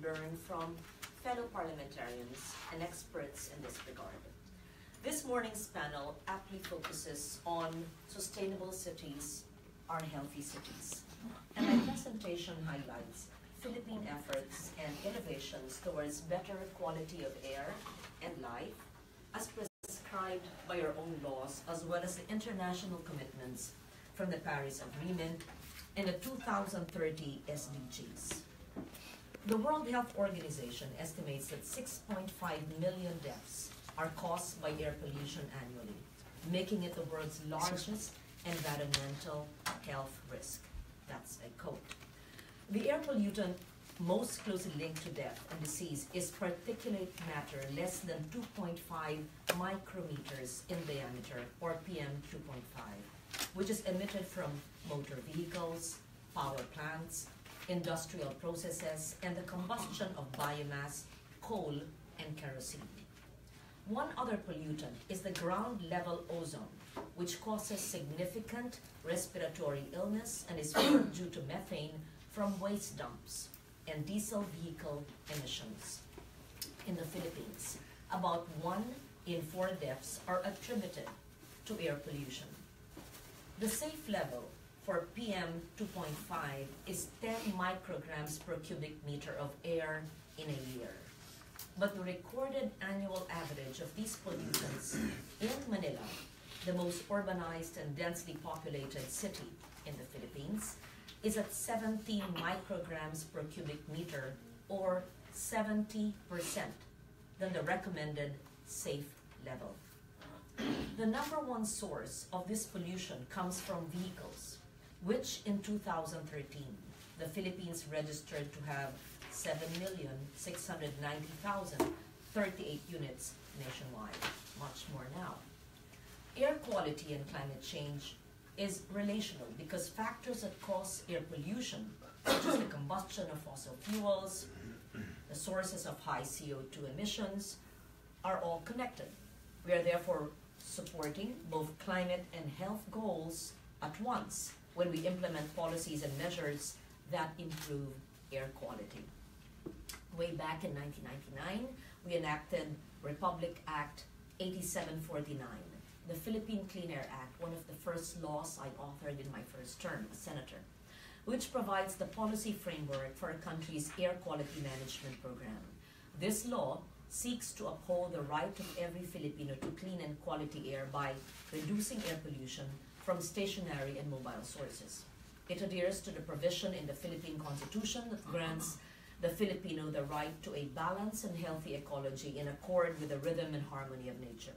learn from fellow parliamentarians and experts in this regard. This morning's panel aptly focuses on sustainable cities are healthy cities. And my presentation highlights Philippine efforts and innovations towards better quality of air and life as prescribed by our own laws, as well as the international commitments from the Paris Agreement and the 2030 SDGs. The World Health Organization estimates that 6.5 million deaths are caused by air pollution annually, making it the world's largest environmental health risk. That's a quote. The air pollutant most closely linked to death and disease is particulate matter less than 2.5 micrometers in diameter, or PM 2.5, which is emitted from motor vehicles, power plants, industrial processes, and the combustion of biomass, coal, and kerosene. One other pollutant is the ground-level ozone, which causes significant respiratory illness and is formed due to methane from waste dumps and diesel vehicle emissions. In the Philippines, about 1 in 4 deaths are attributed to air pollution. The safe level for PM 2.5 is 10 micrograms per cubic meter of air in a year. But the recorded annual average of these pollutants in Manila, the most urbanized and densely populated city in the Philippines, is at 17 micrograms per cubic meter, or 70% than the recommended safe level. The #1 source of this pollution comes from vehicles, which in 2013, the Philippines registered to have 7,690,038 units nationwide, much more now. Air quality and climate change is relational because factors that cause air pollution, such as the combustion of fossil fuels, the sources of high CO2 emissions, are all connected. We are therefore supporting both climate and health goals at once when we implement policies and measures that improve air quality. Way back in 1999, we enacted Republic Act 8749, the Philippine Clean Air Act, one of the first laws I authored in my first term as senator, which provides the policy framework for a country's air quality management program. This law seeks to uphold the right of every Filipino to clean and quality air by reducing air pollution from stationary and mobile sources. It adheres to the provision in the Philippine Constitution that grants the Filipino the right to a balanced and healthy ecology in accord with the rhythm and harmony of nature.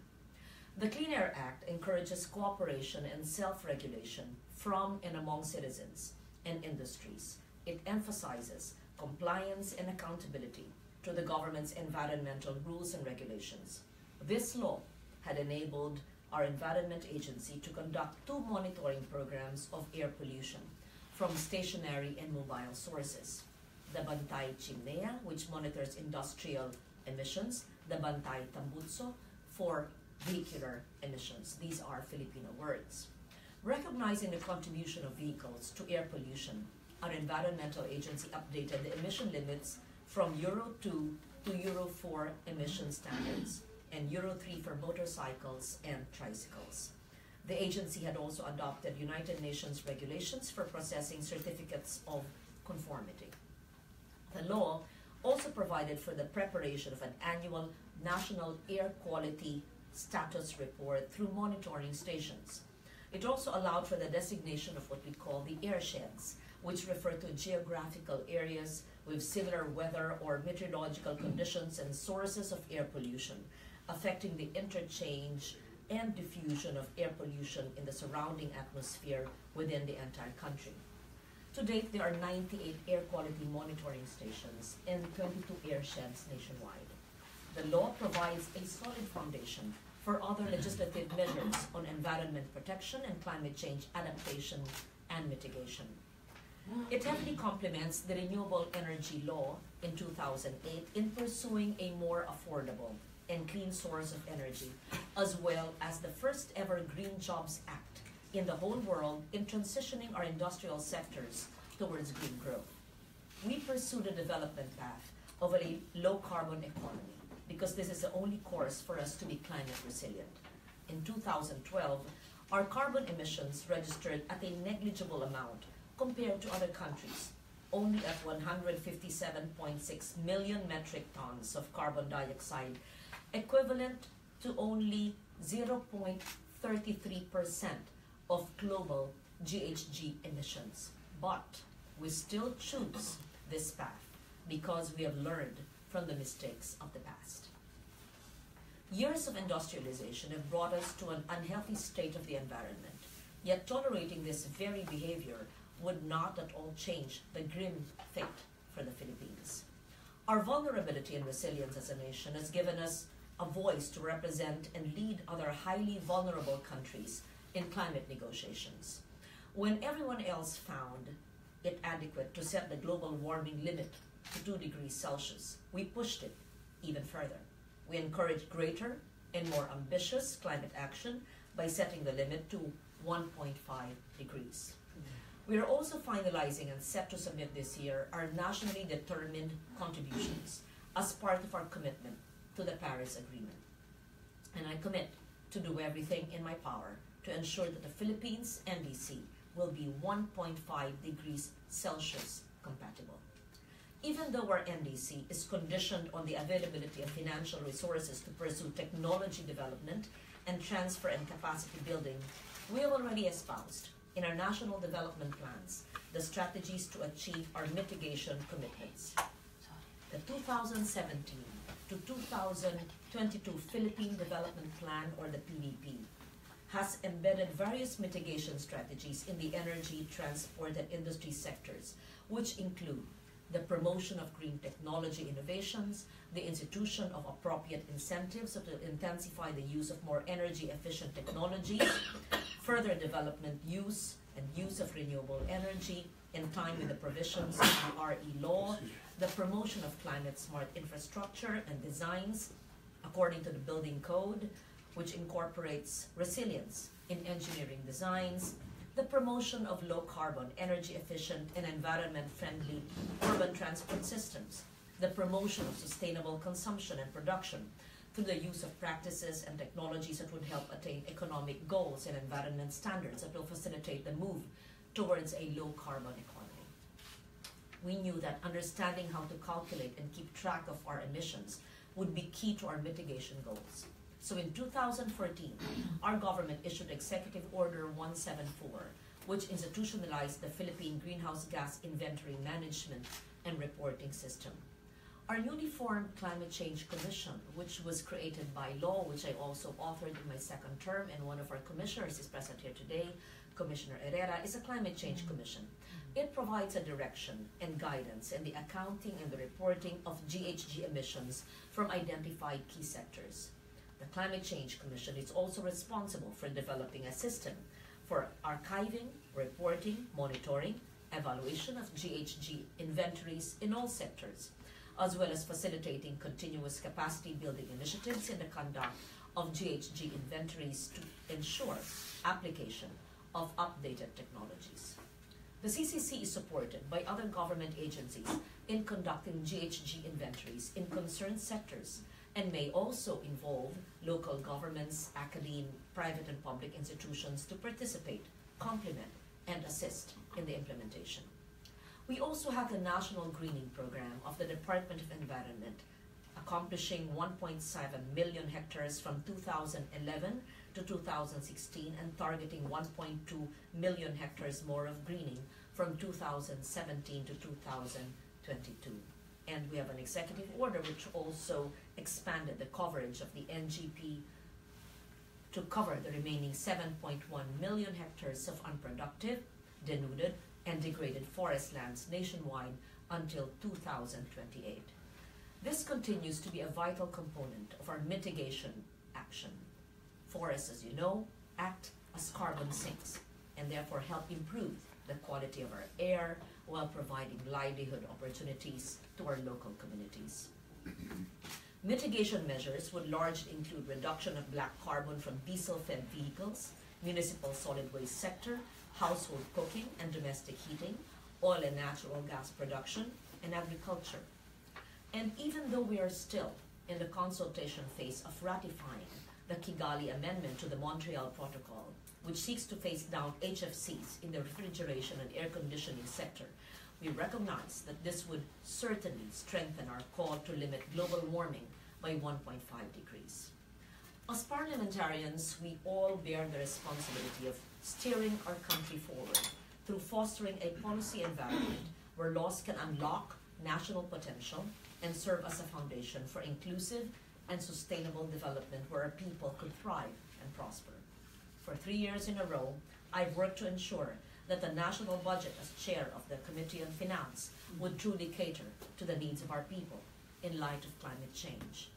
The Clean Air Act encourages cooperation and self-regulation from and among citizens and industries. It emphasizes compliance and accountability to the government's environmental rules and regulations. This law had enabled our Environment Agency to conduct 2 monitoring programs of air pollution from stationary and mobile sources. The Bantay Chimnea, which monitors industrial emissions, the Bantay Tambutso for vehicular emissions. These are Filipino words. Recognizing the contribution of vehicles to air pollution, our environmental agency updated the emission limits from Euro 2 to Euro 4 emission standards and Euro 3 for motorcycles and tricycles. The agency had also adopted United Nations regulations for processing certificates of conformity. The law also provided for the preparation of an annual national air quality status report through monitoring stations. It also allowed for the designation of what we call the airsheds, which refer to geographical areas with similar weather or meteorological conditions and sources of air pollution, affecting the interchange and diffusion of air pollution in the surrounding atmosphere within the entire country. To date, there are 98 air quality monitoring stations and 22 airsheds nationwide. The law provides a solid foundation for other legislative measures on environment protection and climate change adaptation and mitigation. It heavily complements the Renewable Energy Law in 2008 in pursuing a more affordable and clean source of energy, as well as the first ever Green Jobs Act in the whole world in transitioning our industrial sectors towards green growth. We pursue the development path of a low-carbon economy, because this is the only course for us to be climate resilient. In 2012, our carbon emissions registered at a negligible amount compared to other countries, only at 157.6 million metric tons of carbon dioxide, equivalent to only 0.33% of global GHG emissions. But we still choose this path because we have learned from the mistakes of the past. Years of industrialization have brought us to an unhealthy state of the environment, yet tolerating this very behavior would not at all change the grim fate for the Philippines. Our vulnerability and resilience as a nation has given us a voice to represent and lead other highly vulnerable countries in climate negotiations. When everyone else found it adequate to set the global warming limit to 2 degrees Celsius, we pushed it even further. We encouraged greater and more ambitious climate action by setting the limit to 1.5 degrees. We are also finalizing and set to submit this year our nationally determined contributions as part of our commitment to the Paris Agreement. And I commit to do everything in my power to ensure that the Philippines NDC will be 1.5 degrees Celsius compatible. Even though our NDC is conditioned on the availability of financial resources to pursue technology development and transfer and capacity building, we have already espoused in our national development plans the strategies to achieve our mitigation commitments. The 2017 to 2022 Philippine Development Plan, or the PDP, has embedded various mitigation strategies in the energy, transport, and industry sectors, which include the promotion of green technology innovations, the institution of appropriate incentives to intensify the use of more energy-efficient technologies, further development and use of renewable energy in line with the provisions of the RE law, the promotion of climate-smart infrastructure and designs according to the building code, which incorporates resilience in engineering designs, the promotion of low-carbon, energy-efficient, and environment-friendly urban transport systems, the promotion of sustainable consumption and production through the use of practices and technologies that would help attain economic goals and environment standards that will facilitate the move towards a low-carbon economy. We knew that understanding how to calculate and keep track of our emissions would be key to our mitigation goals. So in 2014, our government issued Executive Order 174, which institutionalized the Philippine Greenhouse Gas Inventory Management and Reporting System. Our newly formed Climate Change Commission, which was created by law, which I also authored in my second term, and one of our commissioners is present here today, Commissioner Herrera, is a Climate Change Commission. It provides a direction and guidance in the accounting and the reporting of GHG emissions from identified key sectors. The Climate Change Commission is also responsible for developing a system for archiving, reporting, monitoring, evaluation of GHG inventories in all sectors, as well as facilitating continuous capacity building initiatives in the conduct of GHG inventories to ensure application of updated technologies. The CCC is supported by other government agencies in conducting GHG inventories in concerned sectors and may also involve local governments, academia, private and public institutions to participate, complement, and assist in the implementation. We also have the National Greening Program of the Department of Environment, accomplishing 1.7 million hectares from 2011 to 2016 and targeting 1.2 million hectares more of greening from 2017 to 2022. And we have an executive order which also expanded the coverage of the NGP to cover the remaining 7.1 million hectares of unproductive, denuded, and degraded forest lands nationwide until 2028. This continues to be a vital component of our mitigation action. Forests, as you know, act as carbon sinks and therefore help improve the quality of our air while providing livelihood opportunities to our local communities. Mitigation measures would largely include reduction of black carbon from diesel-fed vehicles, municipal solid waste sector, household cooking and domestic heating, oil and natural gas production, and agriculture. And even though we are still in the consultation phase of ratifying the Kigali Amendment to the Montreal Protocol, which seeks to phase down HFCs in the refrigeration and air conditioning sector, we recognize that this would certainly strengthen our call to limit global warming by 1.5 degrees. As parliamentarians, we all bear the responsibility of steering our country forward through fostering a policy environment where laws can unlock national potential and serve as a foundation for inclusive and sustainable development where our people could thrive and prosper. For 3 years in a row, I've worked to ensure that the national budget as chair of the Committee on Finance would truly cater to the needs of our people in light of climate change.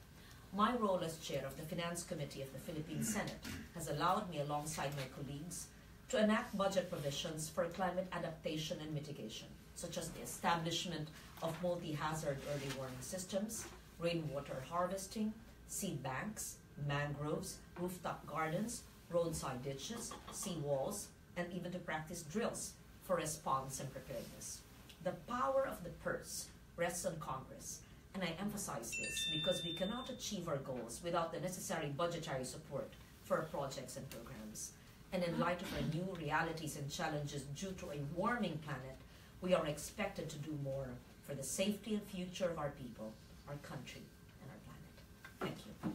My role as chair of the Finance Committee of the Philippine Senate has allowed me, alongside my colleagues, to enact budget provisions for climate adaptation and mitigation, such as the establishment of multi-hazard early warning systems, rainwater harvesting, seed banks, mangroves, rooftop gardens, roadside ditches, sea walls, and even to practice drills for response and preparedness. The power of the purse rests on Congress, and I emphasize this because we cannot achieve our goals without the necessary budgetary support for our projects and programs. And in light of our new realities and challenges due to a warming planet, we are expected to do more for the safety and future of our people, our country, and our planet. Thank you.